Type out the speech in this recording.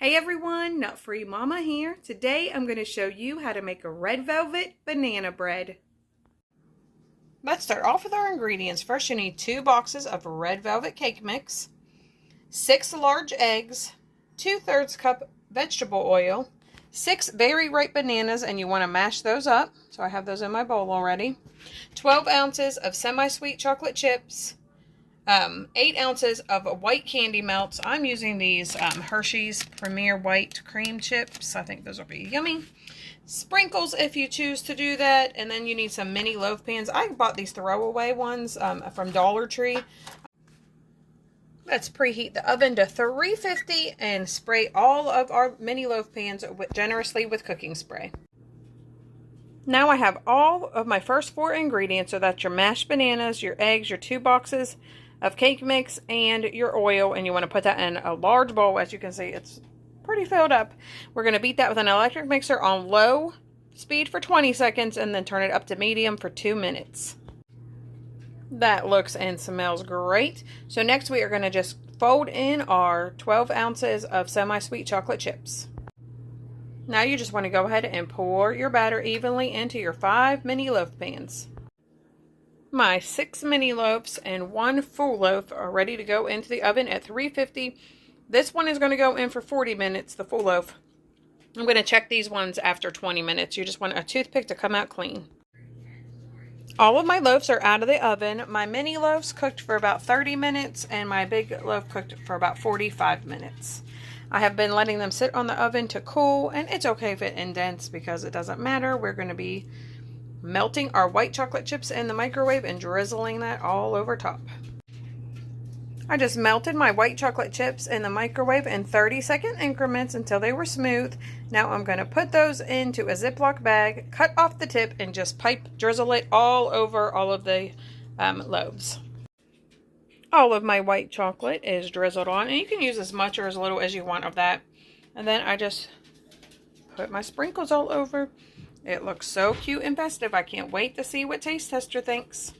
Hey everyone, Nut Free Mama here. Today I'm going to show you how to make a red velvet banana bread. Let's start off with our ingredients. First you need 2 boxes of red velvet cake mix, 6 large eggs, 2/3 cup vegetable oil, 6 very ripe bananas, and you want to mash those up. So I have those in my bowl already. 12 ounces of semi-sweet chocolate chips, 8 ounces of white candy melts. I'm using these Hershey's Premier White Cream Chips. I think those will be yummy. Sprinkles if you choose to do that. And then you need some mini loaf pans. I bought these throwaway ones from Dollar Tree. Let's preheat the oven to 350 and spray all of our mini loaf pans generously with cooking spray. Now I have all of my first 4 ingredients. So that's your mashed bananas, your eggs, your 2 boxes of cake mix, and your oil, and you want to put that in a large bowl. As you can see, it's pretty filled up. We're going to beat that with an electric mixer on low speed for 20 seconds and then turn it up to medium for 2 minutes. That looks and smells great. So next we are going to just fold in our 12 ounces of semi-sweet chocolate chips. Now you just want to go ahead and pour your batter evenly into your 5 mini loaf pans. My 6 mini loaves and 1 full loaf are ready to go into the oven at 350. This one is going to go in for 40 minutes, the full loaf. I'm going to check these ones after 20 minutes. You just want a toothpick to come out clean. All of my loaves are out of the oven. My mini loaves cooked for about 30 minutes and my big loaf cooked for about 45 minutes. I have been letting them sit on the oven to cool, and it's okay if it indents because it doesn't matter. We're going to be melting our white chocolate chips in the microwave and drizzling that all over top. I just melted my white chocolate chips in the microwave in 30-second increments until they were smooth. Now I'm going to put those into a Ziploc bag, cut off the tip, and just drizzle it all over all of the loaves. All of my white chocolate is drizzled on, and you can use as much or as little as you want of that. And then I just put my sprinkles all over. It looks so cute and festive. I can't wait to see what Taste Tester thinks.